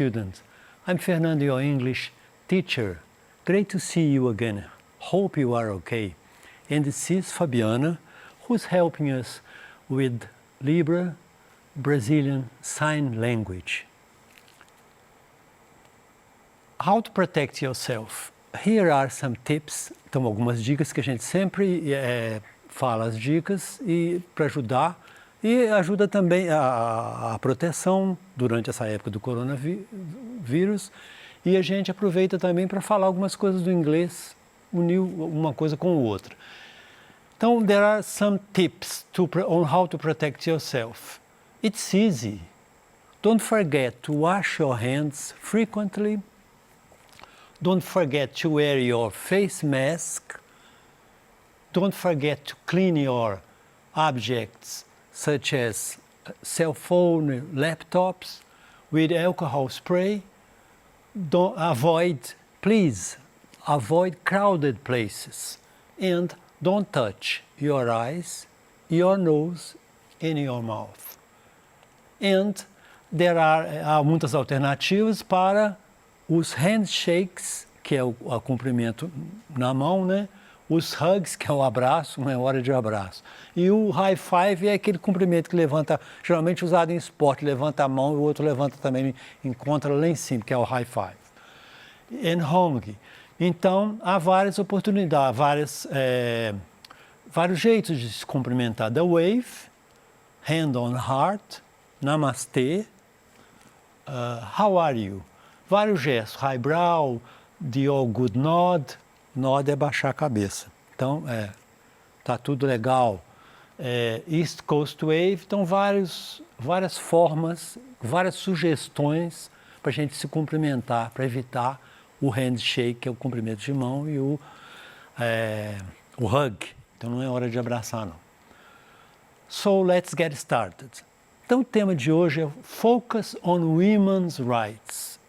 students. I'm Fernando, your English teacher. Great to see you again. Hope you are okay. And this is Fabiana, who's helping us with Libra Brazilian Sign Language. How to protect yourself. Here are some tips. Então, algumas dicas que a gente sempre fala as dicas e para ajudar. E ajuda também a proteção durante essa época do coronavírus. E a gente aproveita também para falar algumas coisas do inglês, unir uma coisa com a outra. Então, there are some tips on how to protect yourself. It's easy. Don't forget to wash your hands frequently. Don't forget to wear your face mask. Don't forget to clean your objects, such as cell phone, laptops, with alcohol spray. Please avoid crowded places. And don't touch your eyes, your nose, and your mouth. And there há muitas alternativas para os handshakes, que é o cumprimento na mão, né? Os hugs, que é o abraço, uma hora de abraço. E o high five é aquele cumprimento que levanta, geralmente usado em esporte, levanta a mão e o outro levanta também, encontra lá em cima, que é o high five. And hug. Então, há várias oportunidades, vários jeitos de se cumprimentar. The wave, hand on heart, namastê, how are you? Vários gestos, highbrow, the all good nod. Nod é baixar a cabeça. Então, tá tudo legal. East Coast Wave, então várias formas, várias sugestões para a gente se cumprimentar, para evitar o handshake, que é o cumprimento de mão, e o hug. Então não é hora de abraçar, não. So, let's get started. Então o tema de hoje é Focus on Women's Rights.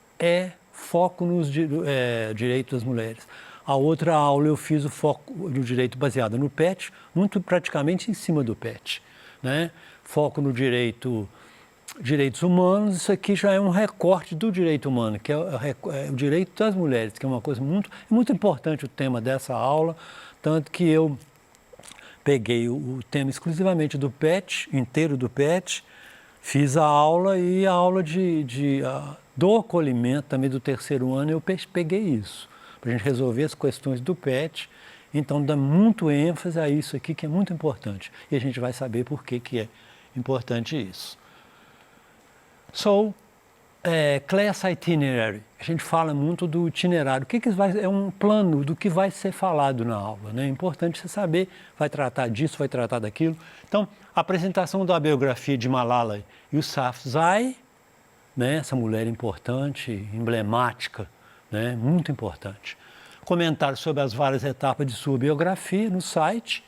Foco nos direitos das mulheres. A outra aula eu fiz o foco no direito baseado no PET, muito praticamente em cima do PET, né? Foco no direitos humanos, isso aqui já é um recorte do direito humano, que é o direito das mulheres, que é uma coisa muito importante o tema dessa aula, tanto que eu peguei o tema exclusivamente do PET, inteiro do PET, fiz a aula e a aula do acolhimento também do terceiro ano eu peguei isso, para a gente resolver as questões do PET. Então dá muito ênfase a isso aqui que é muito importante e a gente vai saber por que é importante isso. So, class itinerary, a gente fala muito do itinerário, é um plano do que vai ser falado na aula, né? É importante você saber, vai tratar disso, vai tratar daquilo. Então, a apresentação da biografia de Malala Yousafzai, né? Essa mulher importante, emblemática, né? Muito importante. Comentários sobre as várias etapas de sua biografia no site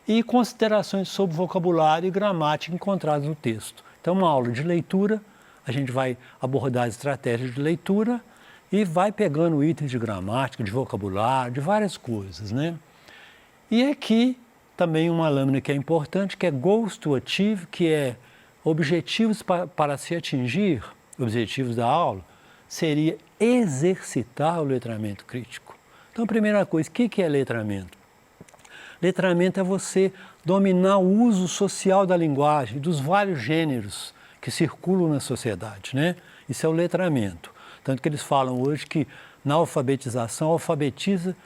e considerações sobre vocabulário e gramática encontrados no texto. Então, uma aula de leitura, a gente vai abordar as estratégias de leitura e vai pegando itens de gramática, de vocabulário, de várias coisas, né? E aqui também uma lâmina que é importante, que é Goals to Achieve, que é objetivos para se atingir, objetivos da aula, seria exercitar o letramento crítico. Então, a primeira coisa, o que é letramento? Letramento é você dominar o uso social da linguagem, dos vários gêneros que circulam na sociedade, né? Isso é o letramento. Tanto que eles falam hoje que na alfabetização, alfabetiza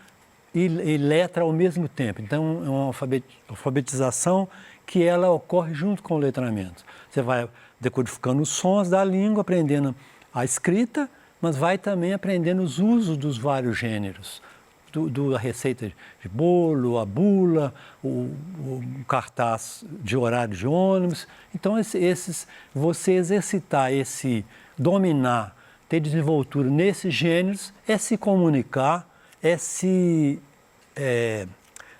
e letra ao mesmo tempo. Então, é uma alfabetização que ela ocorre junto com o letramento. Você vai decodificando os sons da língua, aprendendo a escrita, mas vai também aprendendo os usos dos vários gêneros. A receita de bolo, a bula, o cartaz de horário de ônibus. Então, você exercitar dominar, ter desenvoltura nesses gêneros, é se comunicar, é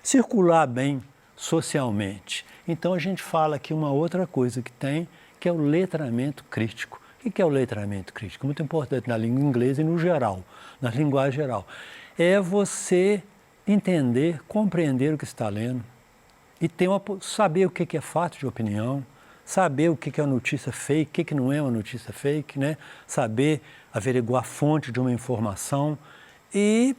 circular bem socialmente. Então, a gente fala aqui uma outra coisa que é o letramento crítico. O que é o letramento crítico? Muito importante na língua inglesa e no geral, na linguagem geral. É você entender, compreender o que está lendo e saber o que é fato de opinião, saber o que é uma notícia fake, o que não é uma notícia fake, né? Saber averiguar a fonte de uma informação e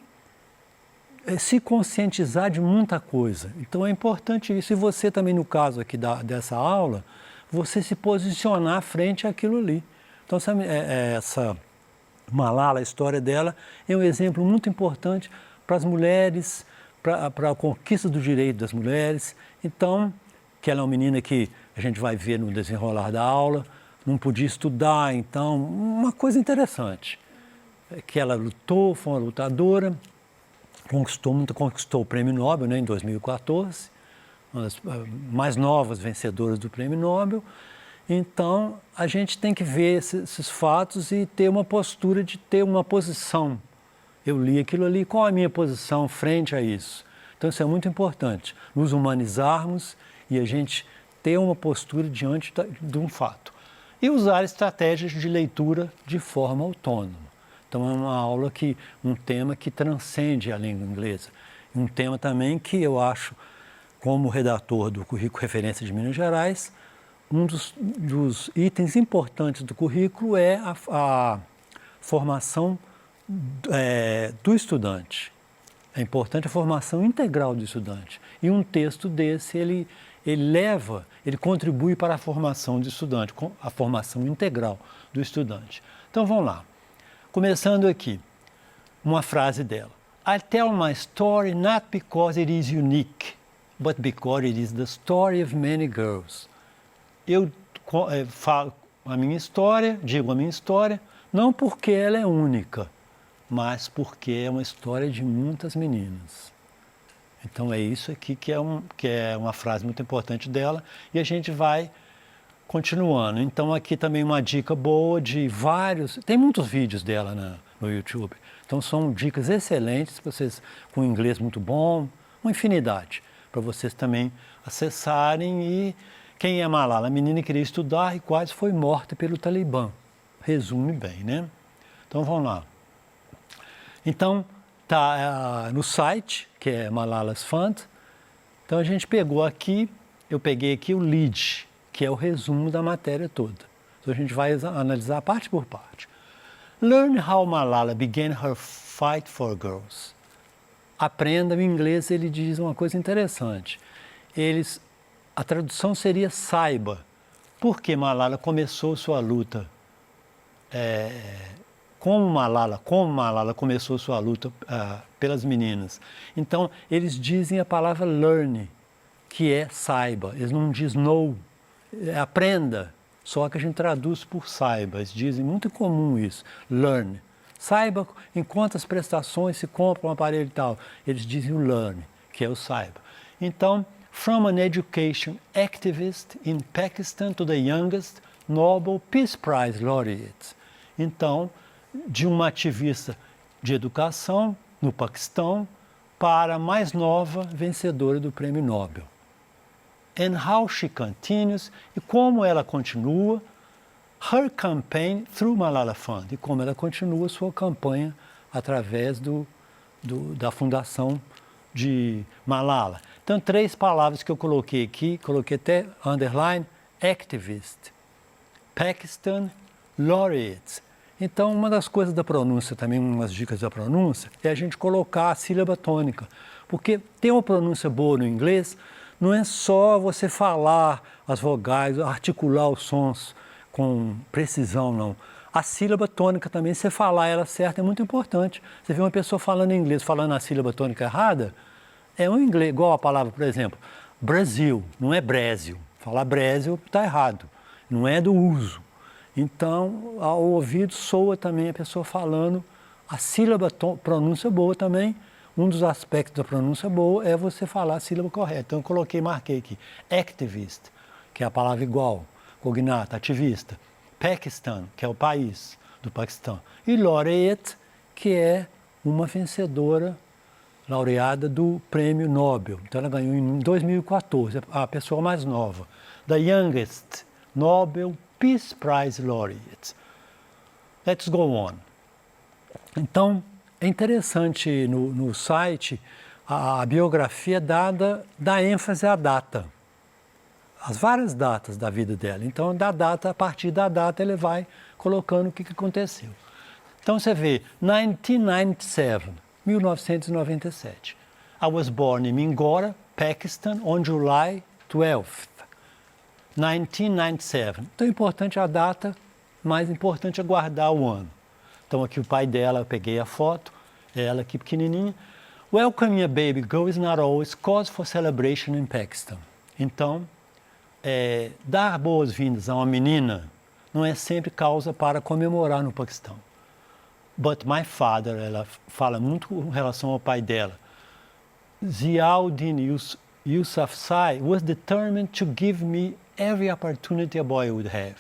se conscientizar de muita coisa. Então é importante isso. E você também, no caso aqui dessa aula, você se posicionar frente àquilo ali. Então essa Malala, a história dela, é um exemplo muito importante para as mulheres, para a conquista do direito das mulheres. Então, que ela é uma menina que a gente vai ver no desenrolar da aula, não podia estudar, então, uma coisa interessante, que ela lutou, foi uma lutadora, conquistou o Prêmio Nobel, né, em 2014, uma das mais novas vencedoras do Prêmio Nobel. Então, a gente tem que ver esses fatos e ter uma postura de ter uma posição. Eu li aquilo ali, qual a minha posição frente a isso? Então, isso é muito importante, nos humanizarmos e a gente ter uma postura diante de um fato. E usar estratégias de leitura de forma autônoma. Então, é uma aula um tema que transcende a língua inglesa. Um tema também que eu acho, como redator do currículo Referência de Minas Gerais, um dos itens importantes do currículo é a formação do estudante. É importante a formação integral do estudante. E um texto desse, ele contribui para a formação do estudante, a formação integral do estudante. Então, vamos lá. Começando aqui, uma frase dela. I tell my story not because it is unique, but because it is the story of many girls. Eu falo a minha história, digo a minha história, não porque ela é única, mas porque é uma história de muitas meninas. Então é isso aqui que é uma frase muito importante dela e a gente vai continuando. Então aqui também uma dica boa de tem muitos vídeos dela no YouTube. Então são dicas excelentes, vocês com inglês muito bom, uma infinidade, para vocês também acessarem. E quem é Malala? A menina queria estudar e quase foi morta pelo Talibã. Resume bem, né? Então vamos lá. Então está no site, que é Malala's Fund. Então a gente eu peguei aqui o lead, que é o resumo da matéria toda. Então a gente vai analisar parte por parte. Learn how Malala began her fight for girls. Aprenda, em inglês ele diz uma coisa interessante. A tradução seria saiba, porque Malala começou sua luta, como Malala começou sua luta pelas meninas. Então, eles dizem a palavra learn, que é saiba. Eles não dizem know, aprenda, só que a gente traduz por saiba. Eles dizem, muito comum isso, learn. Saiba em quantas prestações se compra um aparelho e tal. Eles dizem o learn, que é o saiba. Então, from an education activist in Pakistan to the youngest Nobel Peace Prize laureate. Então, de uma ativista de educação no Paquistão para a mais nova vencedora do Prêmio Nobel. And how she continues, e como ela continua, her campaign through Malala Fund, e como ela continua sua campanha através da fundação de Malala. Então, 3 palavras que eu coloquei aqui, coloquei até underline, activist, Pakistan, laureate. Então, uma das coisas da pronúncia, também umas dicas da pronúncia, é a gente colocar a sílaba tônica. Porque ter uma pronúncia boa no inglês não é só você falar as vogais, articular os sons com precisão, não. A sílaba tônica também, você falar ela certa é muito importante. Você vê uma pessoa falando em inglês, falando a sílaba tônica errada, é um inglês, igual a palavra, por exemplo, Brasil, não é Brasil. Falar Brasil está errado, não é do uso. Então, ao ouvido soa também a pessoa falando, a sílaba, pronúncia boa também. Um dos aspectos da pronúncia boa é você falar a sílaba correta. Então, eu marquei aqui, activist, que é a palavra igual, cognata, ativista. Pakistan, que é o país do Paquistão. E laureate, que é uma vencedora, laureada do Prêmio Nobel. Então, ela ganhou em 2014, a pessoa mais nova. The youngest Nobel Peace Prize laureate. Let's go on. Então, é interessante no site a biografia dá ênfase à data. As várias datas da vida dela. Então, a partir da data, ele vai colocando o que aconteceu. Então você vê, 1997, 1997. I was born in Mingora, Pakistan, on July 12th, 1997. Então é importante a data, mais importante é guardar o ano. Então aqui o pai dela, eu peguei a foto, ela aqui pequenininha. Welcoming a baby girl is not always cause for celebration in Pakistan. Então, dar boas-vindas a uma menina não é sempre causa para comemorar no Paquistão. But my father, ela fala muito com relação ao pai dela. Ziauddin Yousafzai was determined to give me every opportunity a boy would have.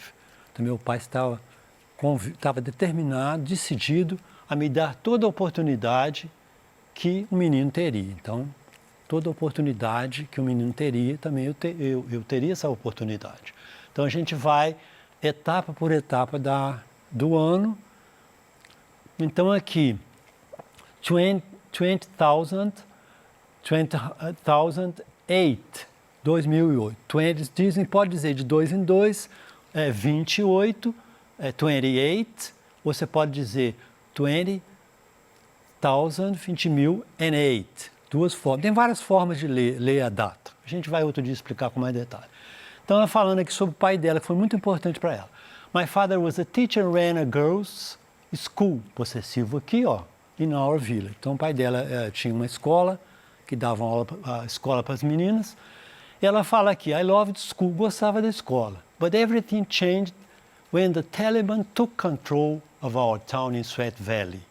Então, meu pai estava determinado, decidido a me dar toda a oportunidade que um menino teria. Então, toda a oportunidade que um menino teria, também eu teria essa oportunidade. Então, a gente vai etapa por etapa do ano. Então, aqui, 2008, 2008. Pode dizer de 2 em 2, 28, 28. Você pode dizer 20,000, 20,008. Duas formas. Tem várias formas de ler a data. A gente vai outro dia explicar com mais detalhe. Então, ela falando aqui sobre o pai dela, que foi muito importante para ela. My father was a teacher and ran a girls' school, possessivo aqui, ó, in our village. Então, o pai dela tinha uma escola, que dava a escola para as meninas. E ela fala aqui, I loved school, gostava da escola. But everything changed when the Taliban took control of our town in Swat Valley.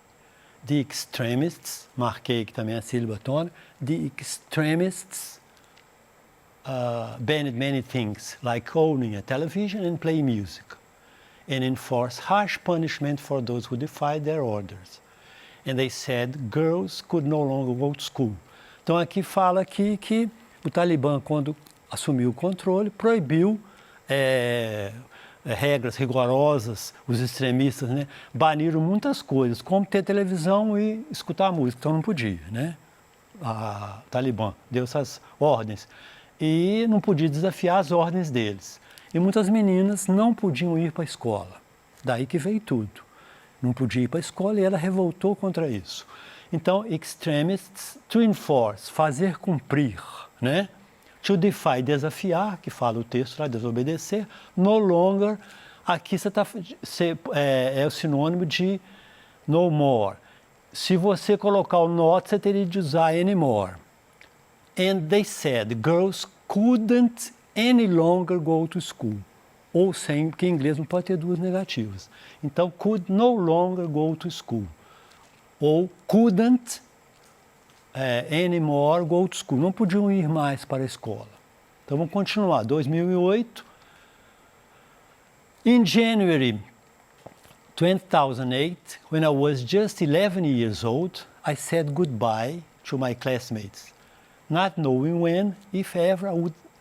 The extremists, marquei aqui também a sílaba tônica, the extremists banned many things, like owning a television and play music, and enforced harsh punishment for those who defied their orders. And they said girls could no longer go to school. Então aqui fala aqui que o Talibã, quando assumiu o controle, proibiu regras rigorosas, os extremistas, né, baniram muitas coisas, como ter televisão e escutar música, então não podia, né? O Talibã deu essas ordens e não podia desafiar as ordens deles. E muitas meninas não podiam ir para a escola, daí que veio tudo. Não podia ir para a escola e ela revoltou contra isso. Então, extremists, to enforce, fazer cumprir, né? To defy, desafiar, que fala o texto lá, desobedecer. No longer, aqui é o sinônimo de no more. Se você colocar o not, você teria de usar anymore. And they said girls couldn't any longer go to school. Ou sem, porque em inglês não pode ter duas negativas. Então, could no longer go to school. Ou couldn't anymore go to school. Não podiam ir mais para a escola. Então, vamos continuar. 2008. In January 2008, when I was just 11 years old, I said goodbye to my classmates, not knowing when, if ever,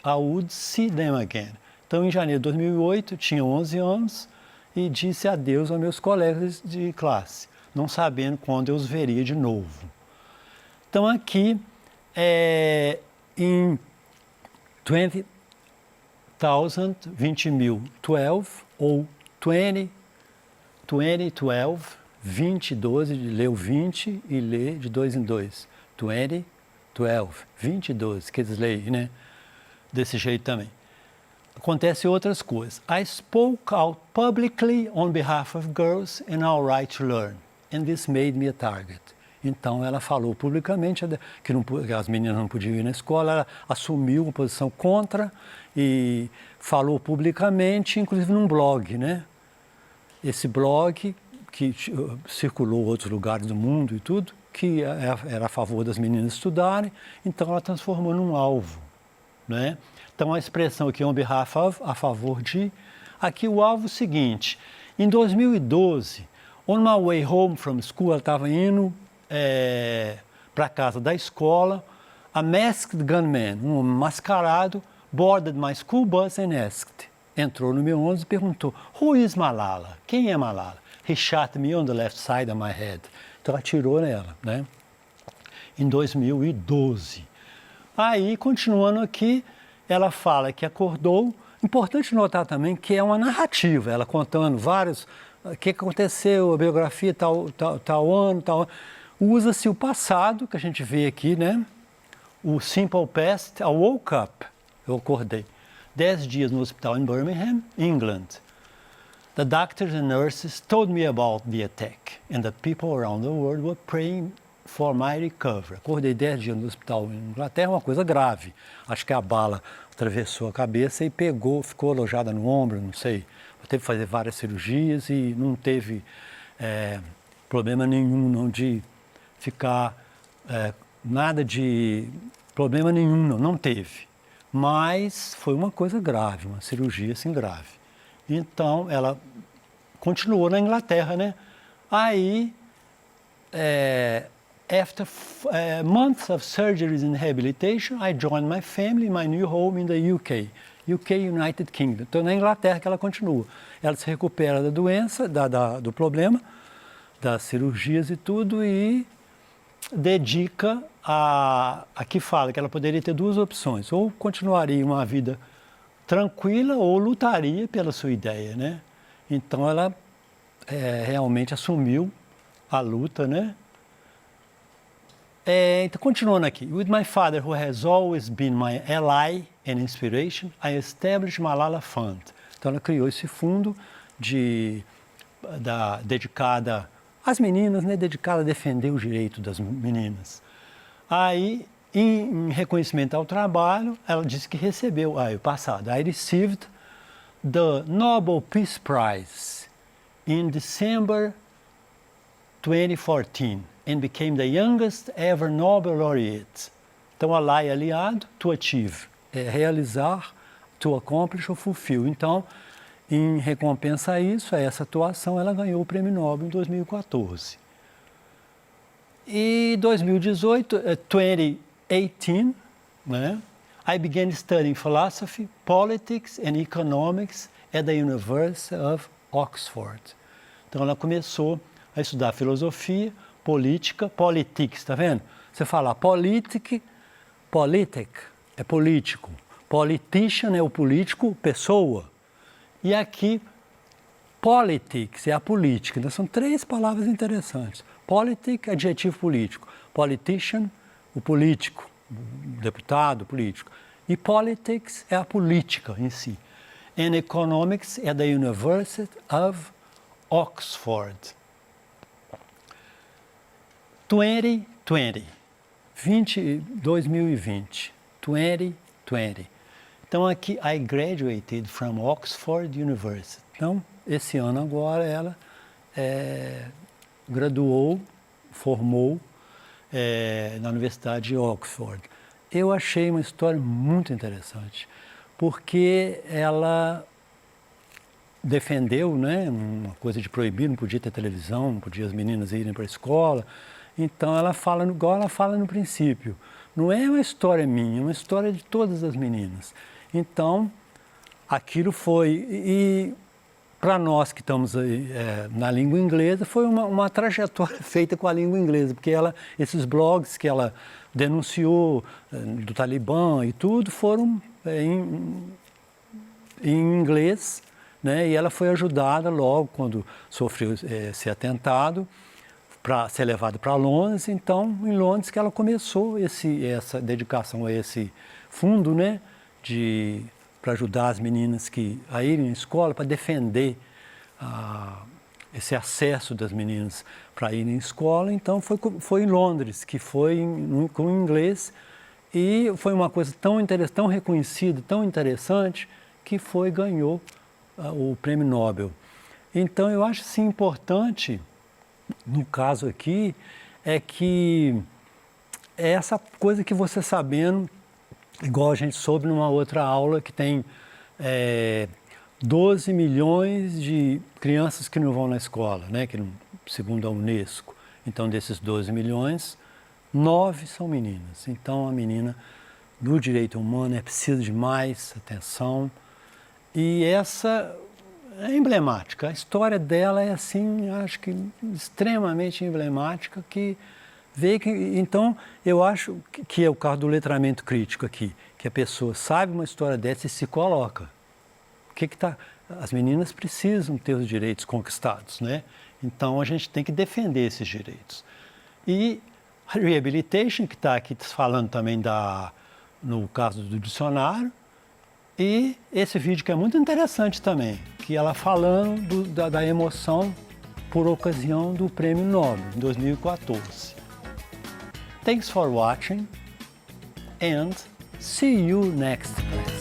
I would see them again. Então, em janeiro de 2008, eu tinha 11 anos e disse adeus aos meus colegas de classe, não sabendo quando eu os veria de novo. Então, aqui, em 20,000, 20,012, ou 2012, 2012, lê o 20 e lê de 2 em 2. 2012, 2012, que eles leem, né? Desse jeito também. Acontece outras coisas. I spoke out publicly on behalf of girls and our right to learn, and this made me a target. Então, ela falou publicamente que as meninas não podiam ir na escola, ela assumiu uma posição contra e falou publicamente, inclusive num blog, né? Esse blog que circulou em outros lugares do mundo e tudo, que era a favor das meninas estudarem, então ela transformou num alvo, né? Então, a expressão aqui, on behalf of, a favor de. Aqui o alvo é o seguinte, em 2012, on my way home from school, ela estava indo para a casa da escola, a masked gunman, um homem mascarado, boarded my school bus and asked. Entrou no meu ônibus e perguntou, who is Malala? Quem é Malala? He shot me on the left side of my head. Então, atirou nela, né? Em 2012. Aí, continuando aqui, ela fala que acordou. Importante notar também que é uma narrativa, ela contando vários o que aconteceu, a biografia, tal ano, tal ano. Usa-se o passado, que a gente vê aqui, né? O simple past, I woke up, eu acordei. 10 dias no hospital em Birmingham, England. The doctors and nurses told me about the attack, and the people around the world were praying for my recovery. Acordei 10 dias no hospital em Inglaterra, uma coisa grave. Acho que a bala atravessou a cabeça e pegou, ficou alojada no ombro, não sei. Teve que fazer várias cirurgias e não teve problema nenhum não de ficar, nada de problema nenhum, não teve. Mas foi uma coisa grave, uma cirurgia assim grave. Então, ela continuou na Inglaterra, né? Aí, after months of surgeries and rehabilitation, I joined my family in my new home in the UK, United Kingdom. Então, na Inglaterra que ela continua. Ela se recupera da doença, do problema, das cirurgias e tudo, e dedica aqui fala que ela poderia ter duas opções, ou continuaria uma vida tranquila ou lutaria pela sua ideia, né? Então ela realmente assumiu a luta, né? Então, continuando aqui. With my father, who has always been my ally and inspiration, I established Malala Fund. Então ela criou esse fundo dedicada às meninas, né? Dedicada a defender o direito das meninas. Aí, em reconhecimento ao trabalho, ela disse que recebeu, o passado, I received the Nobel Peace Prize in December 2014 and became the youngest ever Nobel laureate. Então, ally, aliado, to achieve, realizar, to accomplish ou fulfill. Então, em recompensa a isso, a essa atuação, ela ganhou o Prêmio Nobel em 2014. E 2018, 2018, né, I began studying philosophy, politics and economics at the University of Oxford. Então ela começou a estudar filosofia, política, politics, tá vendo? Você fala politic é político, politician é o político, pessoa. E aqui, politics é a política. Então são três palavras interessantes. Politic, adjetivo político. Politician, o político, o deputado político. E politics é a política em si. And economics é da University of Oxford. 2020. 2020. Então aqui, I graduated from Oxford University. Então, esse ano agora ela graduou, formou na Universidade de Oxford. Eu achei uma história muito interessante, porque ela defendeu, né, uma coisa de proibir, não podia ter televisão, não podia as meninas irem para a escola. Então ela fala, igual ela fala no princípio, não é uma história minha, é uma história de todas as meninas. Então, aquilo foi, e para nós que estamos na língua inglesa, foi uma trajetória feita com a língua inglesa, porque esses blogs que ela denunciou do Talibã e tudo, foram em inglês, né? E ela foi ajudada logo quando sofreu esse atentado, para ser levada para Londres. Então, em Londres que ela começou essa dedicação a esse fundo, né? Para ajudar as meninas a irem à escola, para defender esse acesso das meninas para irem à escola. Então, foi em Londres, que foi com inglês, e foi uma coisa tão interessante, tão reconhecida, tão interessante, que ganhou o Prêmio Nobel. Então, eu acho assim, importante, no caso aqui, é que essa coisa que você sabendo, igual a gente soube numa outra aula, que tem 12 milhões de crianças que não vão na escola, né? Que segundo a Unesco. Então, desses 12 milhões, 9 são meninas. Então, a menina, no direito humano, precisa de mais atenção. E essa é emblemática. A história dela é, assim, acho que extremamente emblemática, que vê que... Então, eu acho que é o caso do letramento crítico aqui, que a pessoa sabe uma história dessa e se coloca. as meninas precisam ter os direitos conquistados, né? Então a gente tem que defender esses direitos. E rehabilitation, que está aqui falando também no caso do dicionário, e esse vídeo que é muito interessante também, que ela falando da emoção por ocasião do Prêmio Nobel, em 2014. Thanks for watching and see you next class.